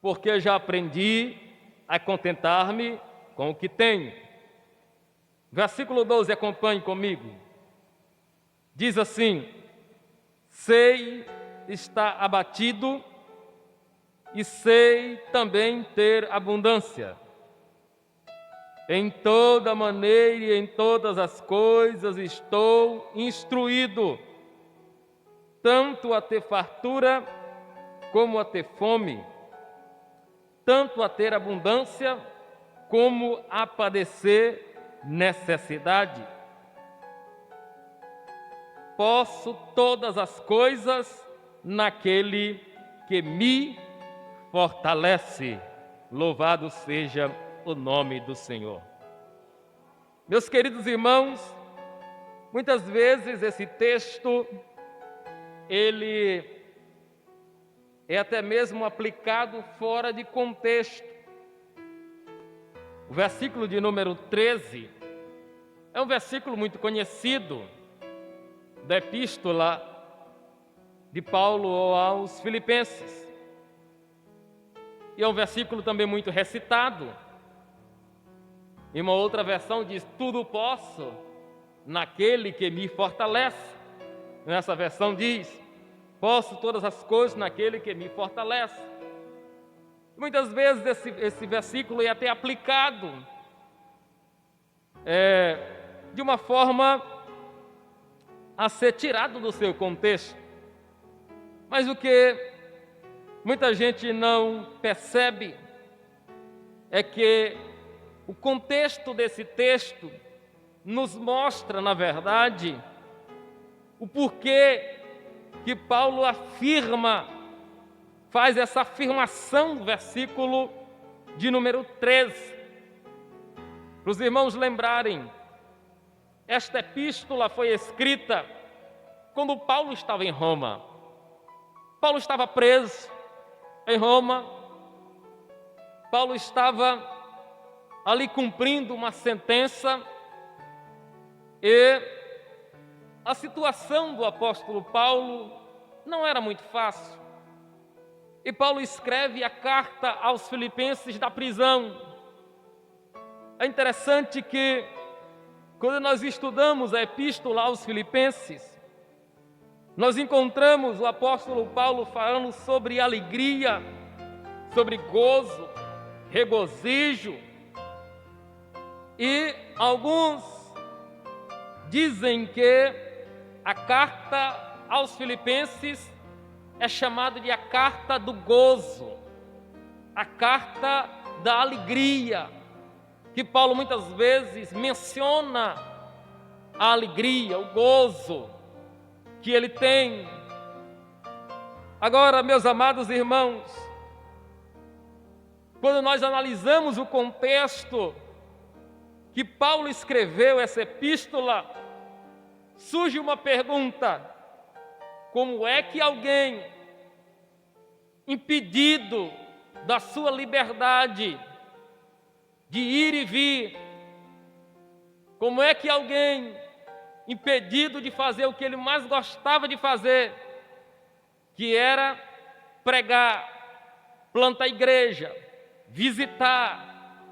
Porque já aprendi a contentar-me com o que tenho. Versículo 12, acompanhe comigo. Diz assim: sei estar abatido e sei também ter abundância. Em toda maneira e em todas as coisas estou instruído, tanto a ter fartura como a ter fome, tanto a ter abundância como a padecer necessidade. Posso todas as coisas naquele que me fortalece. Louvado seja o nome do Senhor. Meus queridos irmãos, muitas vezes esse texto, ele é até mesmo aplicado fora de contexto. O versículo de número 13 é um versículo muito conhecido da epístola de Paulo aos Filipenses. E é um versículo também muito recitado. Em uma outra versão diz: tudo posso naquele que me fortalece. Nessa versão diz: posso todas as coisas naquele que me fortalece. Muitas vezes esse versículo é até aplicado de uma forma a ser tirado do seu contexto. Mas o que muita gente não percebe é que o contexto desse texto nos mostra, na verdade, o porquê que Paulo faz essa afirmação no versículo de número 13. Para os irmãos lembrarem, esta epístola foi escrita quando Paulo estava em Roma. Paulo estava preso em Roma. Paulo estava ali cumprindo uma sentença, e a situação do apóstolo Paulo não era muito fácil. E Paulo escreve a carta aos Filipenses da prisão. É interessante que, quando nós estudamos a epístola aos Filipenses, nós encontramos o apóstolo Paulo falando sobre alegria, sobre gozo, regozijo. E alguns dizem que a carta aos Filipenses é chamada de a carta do gozo, a carta da alegria, que Paulo muitas vezes menciona a alegria, o gozo que ele tem. Agora, meus amados irmãos, quando nós analisamos o contexto que Paulo escreveu essa epístola, surge uma pergunta: como é que alguém impedido da sua liberdade de ir e vir, como é que alguém impedido de fazer o que ele mais gostava de fazer, que era pregar, plantar igreja, visitar,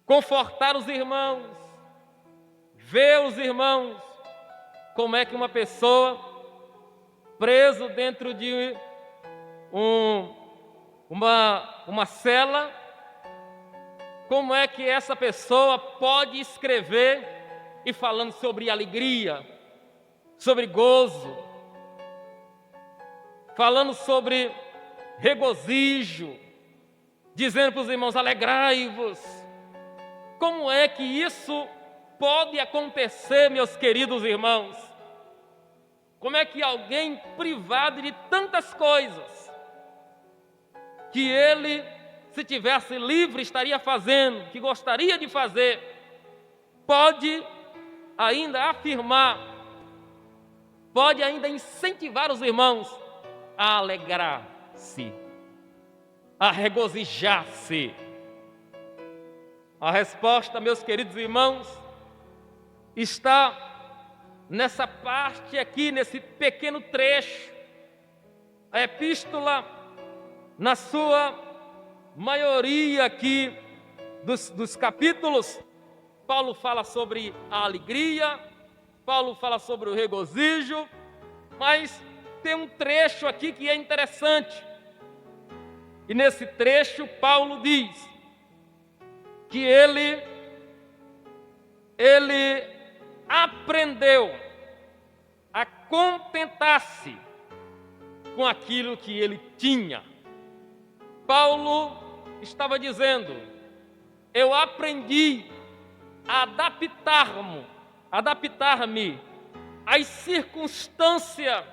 confortar os irmãos, ver os irmãos, como é que uma pessoa preso dentro de uma cela, como é que essa pessoa pode escrever e falando sobre alegria, sobre gozo, falando sobre regozijo, dizendo para os irmãos: alegrai-vos. Como é que isso pode acontecer, meus queridos irmãos? Como é que alguém privado de tantas coisas que ele, se tivesse livre, estaria fazendo, que gostaria de fazer, pode ainda afirmar, pode ainda incentivar os irmãos a alegrar-se, a regozijar-se? A resposta, meus queridos irmãos, está nessa parte aqui, nesse pequeno trecho A epístola, na sua maioria aqui dos capítulos, Paulo fala sobre a alegria, Paulo fala sobre o regozijo, mas tem um trecho aqui que é interessante. E nesse trecho, Paulo diz que ele aprendeu a contentar-se com aquilo que ele tinha. Paulo estava dizendo: eu aprendi a adaptar-me às circunstâncias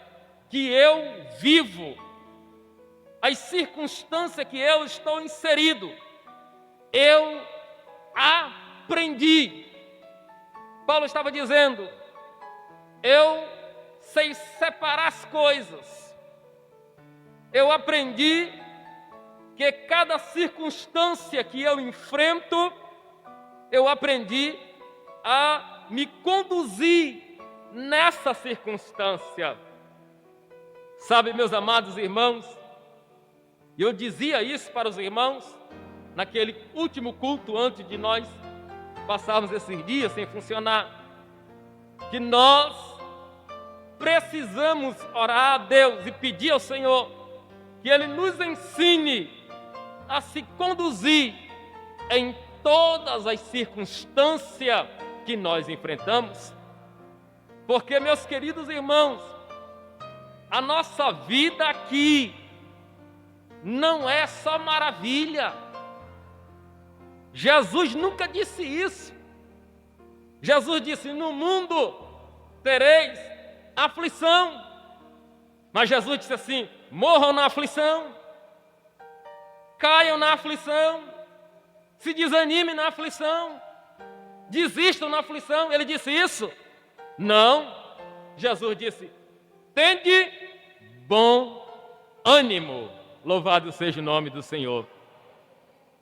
que eu vivo, às circunstâncias que eu estou inserido. Eu aprendi. Paulo estava dizendo: eu sei separar as coisas. Eu aprendi que cada circunstância que eu enfrento, eu aprendi a me conduzir nessa circunstância. Sabe, meus amados irmãos, eu dizia isso para os irmãos naquele último culto antes de nós passarmos esses dias sem funcionar, que nós precisamos orar a Deus e pedir ao Senhor que Ele nos ensine a se conduzir em todas as circunstâncias que nós enfrentamos. Porque, meus queridos irmãos, a nossa vida aqui não é só maravilha. Jesus nunca disse isso. Jesus disse: no mundo tereis aflição. Mas Jesus disse assim: morram na aflição, caiam na aflição, se desanimem na aflição, desistam na aflição. Ele disse isso? Não. Jesus disse: tende bom ânimo. Louvado seja o nome do Senhor.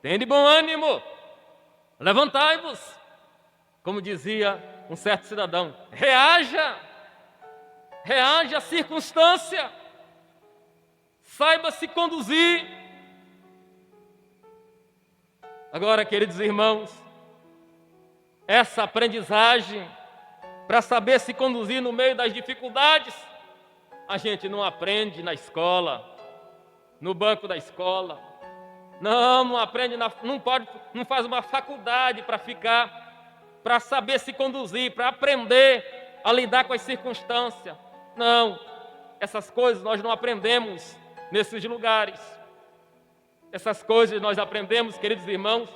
Tende bom ânimo. Levantai-vos. Como dizia um certo cidadão, reaja à circunstância, saiba se conduzir. Agora, queridos irmãos, essa aprendizagem para saber se conduzir no meio das dificuldades, a gente não aprende na escola, no banco da escola. Não aprende, não faz uma faculdade para saber se conduzir, para aprender a lidar com as circunstâncias. Não, essas coisas nós não aprendemos nesses lugares. Essas coisas nós aprendemos, queridos irmãos,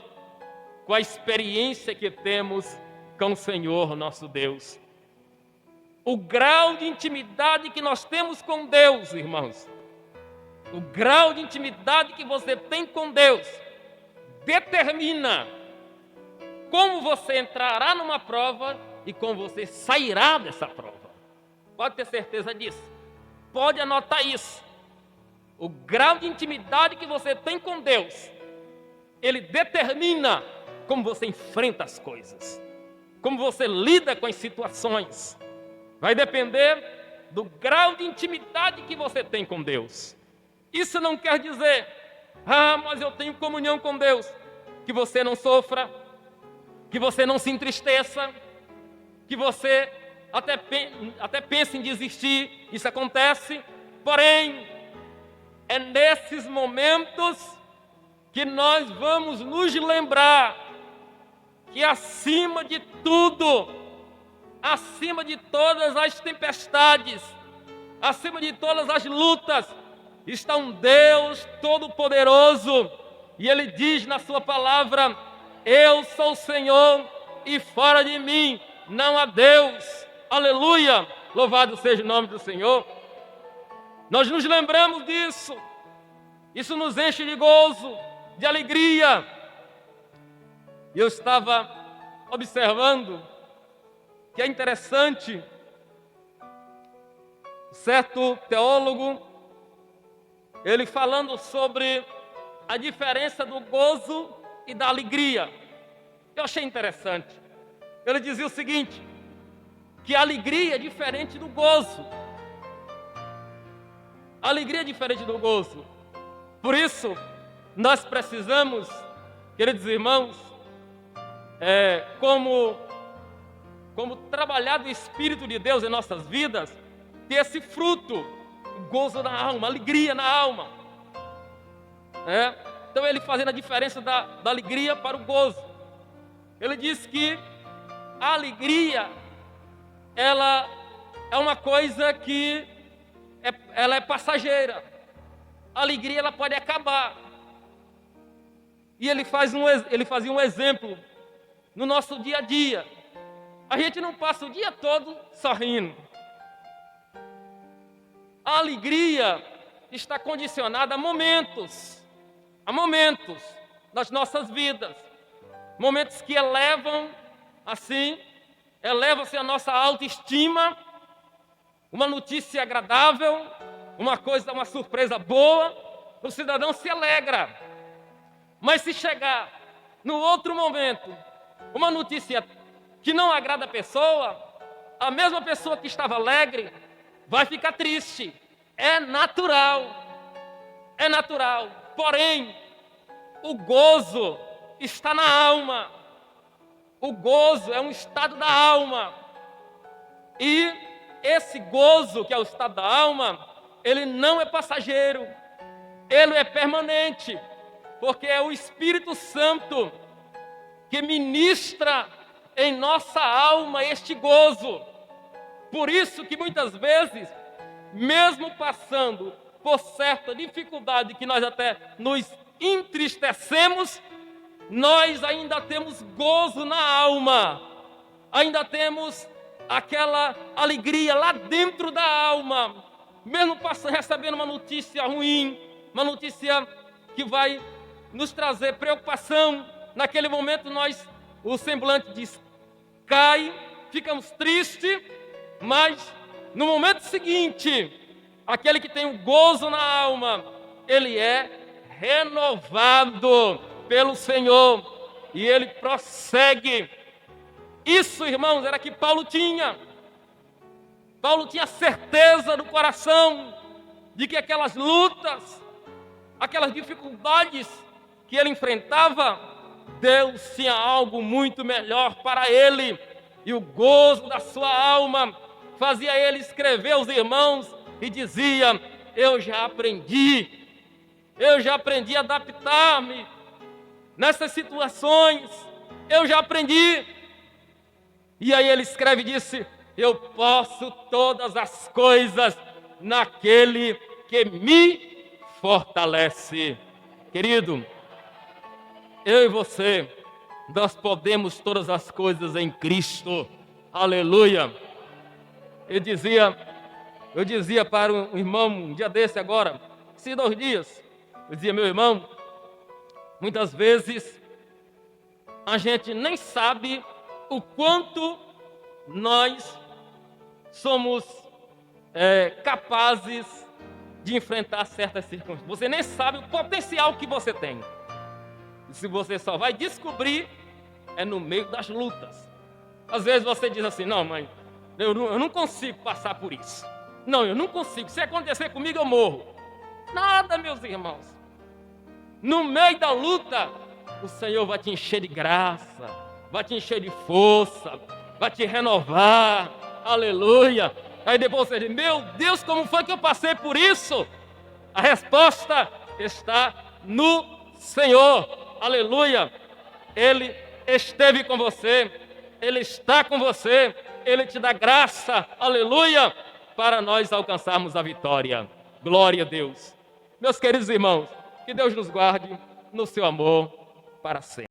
com a experiência que temos com o Senhor nosso Deus. O grau de intimidade que nós temos com Deus, irmãos, o grau de intimidade que você tem com Deus determina como você entrará numa prova e como você sairá dessa prova. Pode ter certeza disso. Pode anotar isso. O grau de intimidade que você tem com Deus, ele determina como você enfrenta as coisas, como você lida com as situações. Vai depender do grau de intimidade que você tem com Deus. Isso não quer dizer, mas eu tenho comunhão com Deus, que você não sofra, que você não se entristeça, que você até pense em desistir. Isso acontece, porém, é nesses momentos que nós vamos nos lembrar que acima de tudo, acima de todas as tempestades, acima de todas as lutas, está um Deus Todo-Poderoso, e Ele diz na sua palavra: eu sou o Senhor e fora de mim não há Deus. Aleluia! Louvado seja o nome do Senhor. Nós nos lembramos disso. Isso nos enche de gozo, de alegria. E eu estava observando que é interessante, certo teólogo, ele falando sobre a diferença do gozo e da alegria. Eu achei interessante. Ele dizia o seguinte, que a alegria é diferente do gozo. A alegria é diferente do gozo. Por isso, nós precisamos, queridos irmãos, como trabalhar do Espírito de Deus em nossas vidas, ter esse fruto, o gozo na alma, alegria na alma. Então ele fazendo a diferença da alegria para o gozo. Ele diz que a alegria, ela é uma coisa que ela é passageira. A alegria, ela pode acabar. E ele fazia um exemplo no nosso dia a dia. A gente não passa o dia todo sorrindo. A alegria está condicionada a momentos das nossas vidas. Momentos que elevam-se a nossa autoestima, uma notícia agradável, uma surpresa boa, o cidadão se alegra. Mas se chegar no outro momento, uma notícia que não agrada a pessoa, a mesma pessoa que estava alegre vai ficar triste. É natural. Porém, o gozo está na alma. O gozo é um estado da alma. E esse gozo, que é o estado da alma, ele não é passageiro. Ele é permanente. Porque é o Espírito Santo que ministra em nossa alma este gozo. Por isso que muitas vezes, mesmo passando por certa dificuldade que nós até nos entristecemos, nós ainda temos gozo na alma, ainda temos aquela alegria lá dentro da alma, mesmo recebendo uma notícia ruim, uma notícia que vai nos trazer preocupação. Naquele momento o semblante cai, ficamos tristes, mas no momento seguinte, aquele que tem o gozo na alma, ele é renovado pelo Senhor e ele prossegue. Isso, irmãos, era que Paulo tinha. Paulo tinha certeza no coração de que aquelas lutas, aquelas dificuldades que ele enfrentava, Deus tinha algo muito melhor para ele. E o gozo da sua alma fazia ele escrever aos irmãos e dizia: eu já aprendi a adaptar-me nessas situações, eu já aprendi. E aí ele escreve e disse: eu posso todas as coisas naquele que me fortalece. Querido, eu e você, nós podemos todas as coisas em Cristo. Aleluia. Eu dizia para um irmão um dia desse agora, esses 2 dias, eu dizia: meu irmão, muitas vezes a gente nem sabe o quanto nós somos capazes de enfrentar certas circunstâncias. Você nem sabe o potencial que você tem. E se você só vai descobrir no meio das lutas. Às vezes você diz assim: não, mãe, eu não consigo passar por isso. Não, eu não consigo. Se acontecer comigo, eu morro. Nada, meus irmãos. No meio da luta, o Senhor vai te encher de graça, vai te encher de força, vai te renovar. Aleluia. Aí depois você diz: meu Deus, como foi que eu passei por isso? A resposta está no Senhor. Aleluia. Ele esteve com você, Ele está com você, Ele te dá graça, aleluia, para nós alcançarmos a vitória. Glória a Deus. Meus queridos irmãos, que Deus nos guarde no seu amor para sempre.